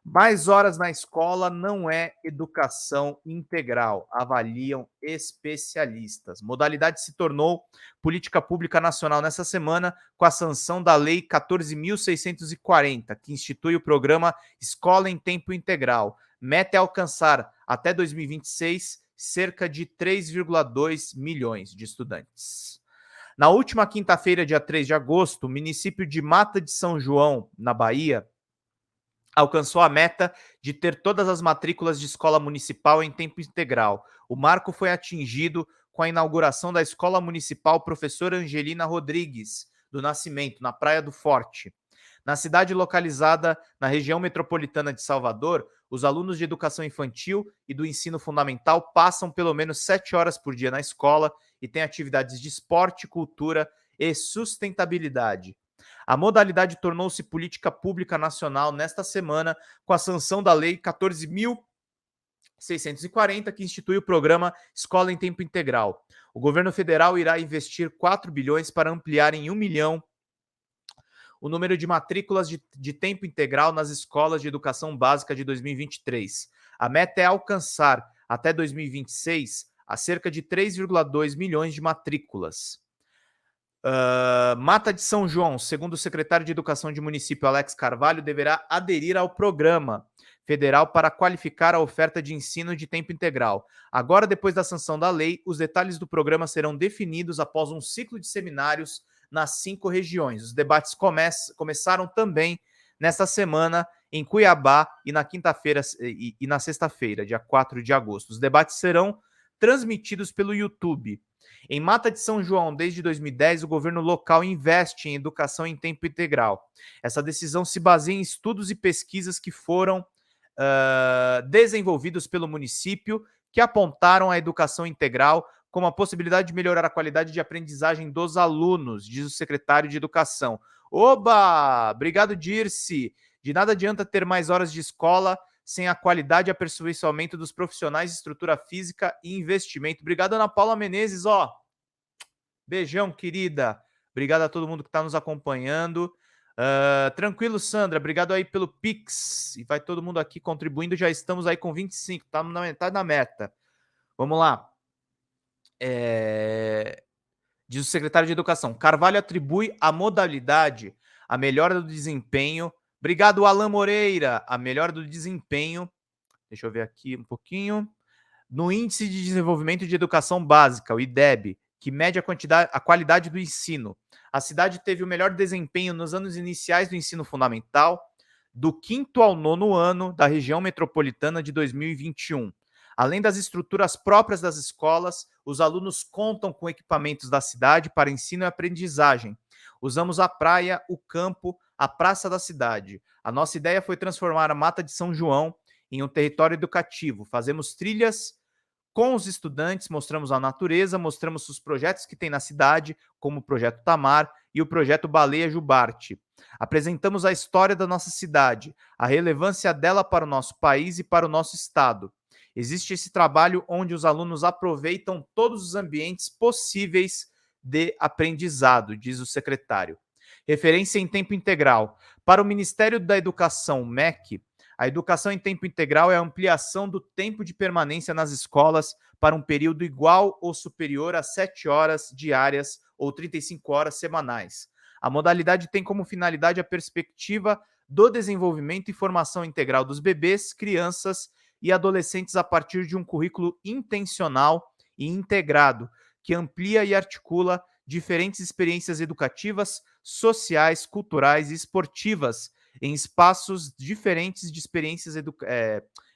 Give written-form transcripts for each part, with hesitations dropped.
Mais horas na escola não é educação integral, avaliam especialistas. Modalidade se tornou política pública nacional nessa semana com a sanção da Lei 14.640, que institui o programa Escola em Tempo Integral. Meta é alcançar, até 2026, cerca de 3,2 milhões de estudantes. Na última quinta-feira, dia 3 de agosto, o município de Mata de São João, na Bahia, alcançou a meta de ter todas as matrículas de escola municipal em tempo integral. O marco foi atingido com a inauguração da Escola Municipal Professora Angelina Rodrigues do Nascimento, na Praia do Forte. Na cidade localizada na região metropolitana de Salvador, os alunos de educação infantil e do ensino fundamental passam pelo menos 7 horas por dia na escola e têm atividades de esporte, cultura e sustentabilidade. A modalidade tornou-se política pública nacional nesta semana com a sanção da Lei 14.640, que institui o programa Escola em Tempo Integral. O governo federal irá investir 4 bilhões para ampliar em 1 milhão o número de matrículas de tempo integral nas escolas de educação básica de 2023. A meta é alcançar, até 2026, a cerca de 3,2 milhões de matrículas. Mata de São João, segundo o secretário de Educação de município Alex Carvalho, deverá aderir ao programa federal para qualificar a oferta de ensino de tempo integral. Agora, depois da sanção da lei, os detalhes do programa serão definidos após um ciclo de seminários nas 5 regiões. Os debates começaram também nesta semana em Cuiabá e na quinta-feira e na sexta-feira, dia 4 de agosto. Os debates serão transmitidos pelo YouTube. Em Mata de São João, desde 2010, o governo local investe em educação em tempo integral. Essa decisão se baseia em estudos e pesquisas que foram desenvolvidos pelo município, que apontaram a educação integral como a possibilidade de melhorar a qualidade de aprendizagem dos alunos, diz o secretário de Educação. Oba! Obrigado, Dirce. De nada adianta ter mais horas de escola sem a qualidade e aperfeiçoamento dos profissionais de estrutura física e investimento. Obrigado, Ana Paula Menezes, ó. Beijão, querida. Obrigado a todo mundo que está nos acompanhando. Tranquilo, Sandra. Obrigado aí pelo Pix. E vai todo mundo aqui contribuindo. Já estamos aí com 25. Estamos na metade da meta. Vamos lá. Diz o secretário de Educação. Carvalho atribui a modalidade a melhora do desempenho. Obrigado, Alan Moreira. A melhora do desempenho. Deixa eu ver aqui um pouquinho. No Índice de Desenvolvimento de Educação Básica, o IDEB, que mede a qualidade do ensino. A cidade teve o melhor desempenho nos anos iniciais do ensino fundamental, do 5º ao 9º ano da região metropolitana de 2021. Além das estruturas próprias das escolas, os alunos contam com equipamentos da cidade para ensino e aprendizagem. Usamos a praia, o campo, a praça da cidade. A nossa ideia foi transformar a Mata de São João em um território educativo. Fazemos trilhas com os estudantes, mostramos a natureza, mostramos os projetos que tem na cidade, como o Projeto Tamar e o Projeto Baleia Jubarte. Apresentamos a história da nossa cidade, a relevância dela para o nosso país e para o nosso estado. Existe esse trabalho onde os alunos aproveitam todos os ambientes possíveis de aprendizado, diz o secretário. Referência em tempo integral. Para o Ministério da Educação, MEC, a educação em tempo integral é a ampliação do tempo de permanência nas escolas para um período igual ou superior a 7 horas diárias ou 35 horas semanais. A modalidade tem como finalidade a perspectiva do desenvolvimento e formação integral dos bebês, crianças e adolescentes a partir de um currículo intencional e integrado, que amplia e articula diferentes experiências educativas, sociais, culturais e esportivas em espaços diferentes de experiências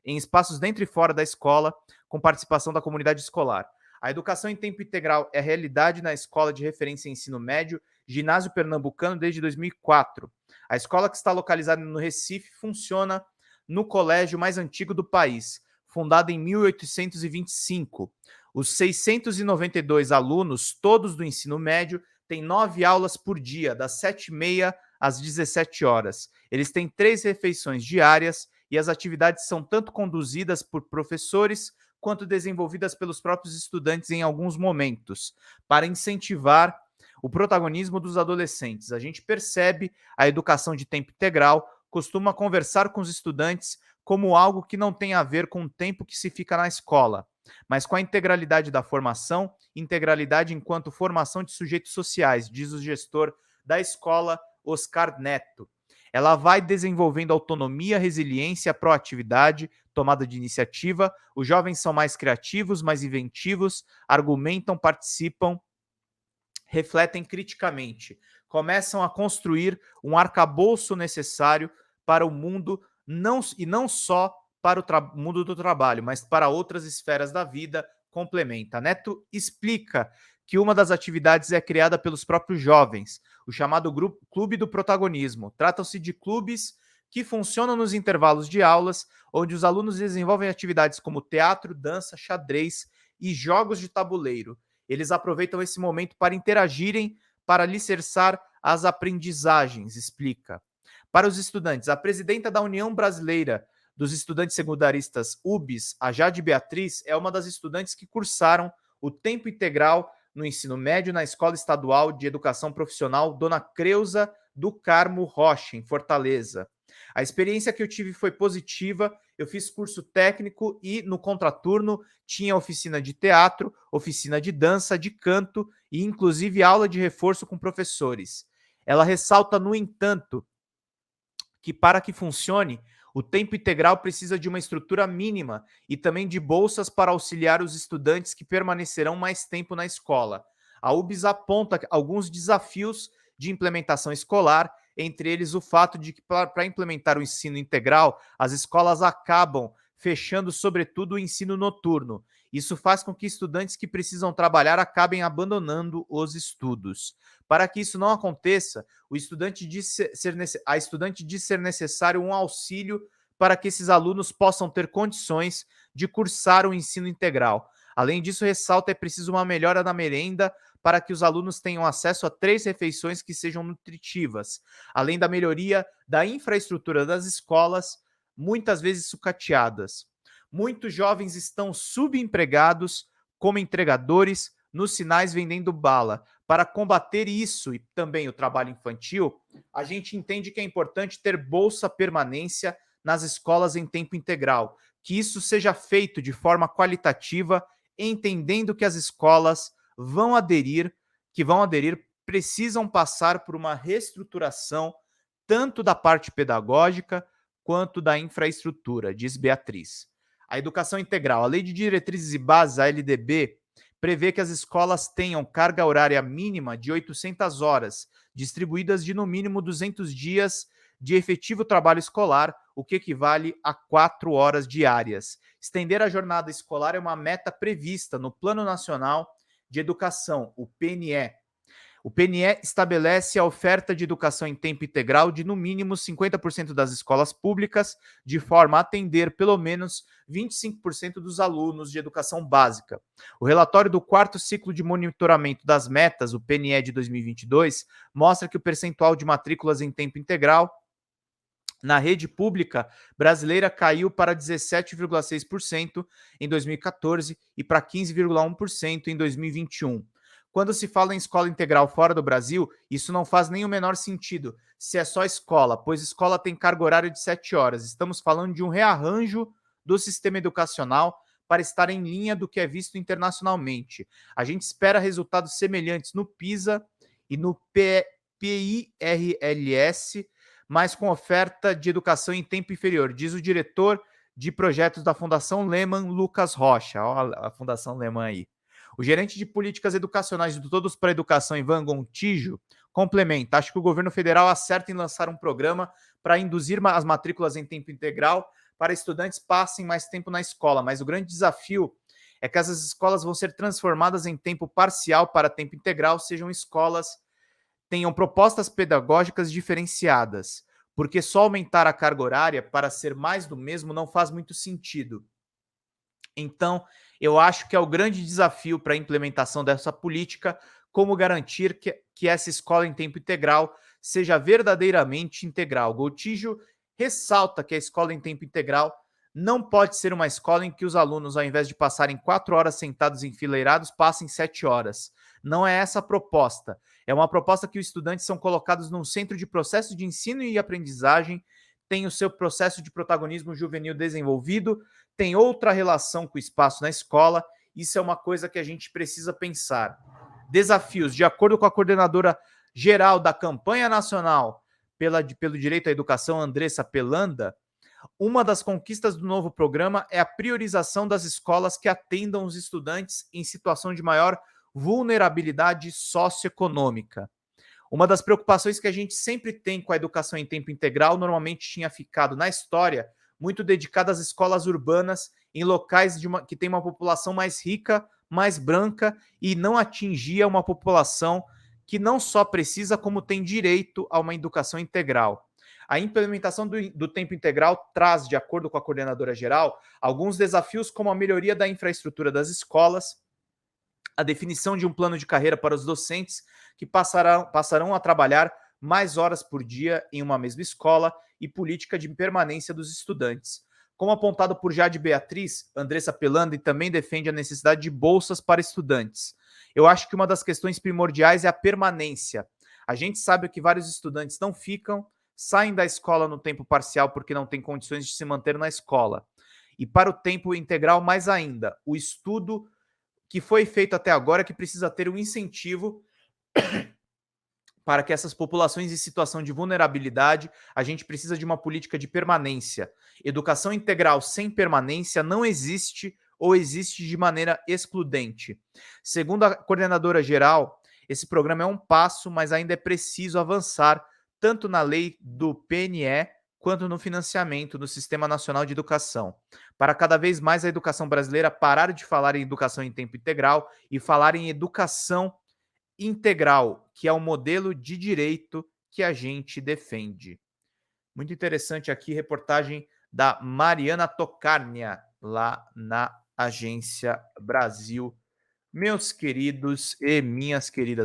em espaços dentro e fora da escola, com participação da comunidade escolar. A educação em tempo integral é realidade na escola de referência em ensino médio, Ginásio Pernambucano, desde 2004. A escola, que está localizada no Recife, funciona no colégio mais antigo do país, fundado em 1825. Os 692 alunos, todos do ensino médio, têm 9 aulas por dia, das 7h30 às 17 horas. Eles têm 3 refeições diárias e as atividades são tanto conduzidas por professores quanto desenvolvidas pelos próprios estudantes em alguns momentos, para incentivar o protagonismo dos adolescentes. A gente percebe a educação de tempo integral costuma conversar com os estudantes como algo que não tem a ver com o tempo que se fica na escola, mas com a integralidade da formação, integralidade enquanto formação de sujeitos sociais, diz o gestor da escola, Oscar Neto. Ela vai desenvolvendo autonomia, resiliência, proatividade, tomada de iniciativa. Os jovens são mais criativos, mais inventivos, argumentam, participam, refletem criticamente, começam a construir um arcabouço necessário para o mundo, não só para o mundo do trabalho, mas para outras esferas da vida, complementa. Neto explica que uma das atividades é criada pelos próprios jovens, o chamado Clube do Protagonismo. Tratam-se de clubes que funcionam nos intervalos de aulas, onde os alunos desenvolvem atividades como teatro, dança, xadrez e jogos de tabuleiro. Eles aproveitam esse momento para interagirem, para alicerçar as aprendizagens, explica. Para os estudantes, a presidenta da União Brasileira dos Estudantes Secundaristas, UBS, a Jade Beatriz, é uma das estudantes que cursaram o tempo integral no ensino médio na Escola Estadual de Educação Profissional Dona Creuza do Carmo Rocha, em Fortaleza. A experiência que eu tive foi positiva. Eu fiz curso técnico e no contraturno tinha oficina de teatro, oficina de dança, de canto e inclusive aula de reforço com professores. Ela ressalta, no entanto, que para que funcione, o tempo integral precisa de uma estrutura mínima e também de bolsas para auxiliar os estudantes que permanecerão mais tempo na escola. A UBS aponta alguns desafios de implementação escolar, entre eles o fato de que, para implementar o ensino integral, as escolas acabam fechando, sobretudo, o ensino noturno. Isso faz com que estudantes que precisam trabalhar acabem abandonando os estudos. Para que isso não aconteça, a estudante diz ser necessário um auxílio para que esses alunos possam ter condições de cursar o ensino integral. Além disso, ressalta, é preciso uma melhora na merenda para que os alunos tenham acesso a 3 refeições que sejam nutritivas, além da melhoria da infraestrutura das escolas, muitas vezes sucateadas. Muitos jovens estão subempregados como entregadores nos sinais vendendo bala. Para combater isso e também o trabalho infantil, a gente entende que é importante ter bolsa permanência nas escolas em tempo integral, que isso seja feito de forma qualitativa, entendendo que as escolas que vão aderir, precisam passar por uma reestruturação tanto da parte pedagógica quanto da infraestrutura, diz Beatriz. A educação integral, a Lei de Diretrizes e Bases, a LDB, prevê que as escolas tenham carga horária mínima de 800 horas, distribuídas de no mínimo 200 dias de efetivo trabalho escolar, o que equivale a 4 horas diárias. Estender a jornada escolar é uma meta prevista no Plano Nacional de Educação, o PNE. O PNE estabelece a oferta de educação em tempo integral de no mínimo 50% das escolas públicas, de forma a atender pelo menos 25% dos alunos de educação básica. O relatório do 4º ciclo de monitoramento das metas, o PNE de 2022, mostra que o percentual de matrículas em tempo integral na rede pública brasileira caiu para 17,6% em 2014 e para 15,1% em 2021. Quando se fala em escola integral fora do Brasil, isso não faz nem o menor sentido, se é só escola, pois escola tem carga horária de 7 horas. Estamos falando de um rearranjo do sistema educacional para estar em linha do que é visto internacionalmente. A gente espera resultados semelhantes no PISA e no PIRLS, mas com oferta de educação em tempo inferior, diz o diretor de projetos da Fundação Lehman, Lucas Rocha. Olha a Fundação Lehman aí. O gerente de políticas educacionais do Todos para a Educação, Ivan Gontijo, complementa: acho que o governo federal acerta em lançar um programa para induzir as matrículas em tempo integral para estudantes passem mais tempo na escola, mas o grande desafio é que essas escolas vão ser transformadas em tempo parcial para tempo integral, sejam escolas tenham propostas pedagógicas diferenciadas, porque só aumentar a carga horária para ser mais do mesmo não faz muito sentido. Então, eu acho que é o grande desafio para a implementação dessa política, como garantir que essa escola em tempo integral seja verdadeiramente integral. Gontijo ressalta que a escola em tempo integral não pode ser uma escola em que os alunos, ao invés de passarem 4 horas sentados enfileirados, passem 7 horas. Não é essa a proposta. É uma proposta que os estudantes são colocados num centro de processo de ensino e aprendizagem, tem o seu processo de protagonismo juvenil desenvolvido, tem outra relação com o espaço na escola. Isso é uma coisa que a gente precisa pensar. Desafios, de acordo com a coordenadora geral da campanha nacional pelo direito à educação, Andressa Pelanda, uma das conquistas do novo programa é a priorização das escolas que atendam os estudantes em situação de maior vulnerabilidade socioeconômica. Uma das preocupações que a gente sempre tem com a educação em tempo integral normalmente tinha ficado na história muito dedicada às escolas urbanas em locais que tem uma população mais rica, mais branca e não atingia uma população que não só precisa, como tem direito a uma educação integral. A implementação do tempo integral traz, de acordo com a coordenadora geral, alguns desafios como a melhoria da infraestrutura das escolas, a definição de um plano de carreira para os docentes que passarão a trabalhar mais horas por dia em uma mesma escola e política de permanência dos estudantes. Como apontado por Jade Beatriz, Andressa Pelanda também defende a necessidade de bolsas para estudantes. Eu acho que uma das questões primordiais é a permanência. A gente sabe que vários estudantes não ficam, saem da escola no tempo parcial porque não têm condições de se manter na escola. E para o tempo integral, mais ainda, o estudo que foi feito até agora que precisa ter um incentivo para que essas populações em situação de vulnerabilidade, a gente precisa de uma política de permanência. Educação integral sem permanência não existe ou existe de maneira excludente. Segundo a coordenadora geral, esse programa é um passo, mas ainda é preciso avançar tanto na lei do PNE quanto no financiamento do Sistema Nacional de Educação, para cada vez mais a educação brasileira parar de falar em educação em tempo integral e falar em educação integral, que é o modelo de direito que a gente defende. Muito interessante aqui, reportagem da Mariana Tokarnia, lá na Agência Brasil. Meus queridos e minhas queridas,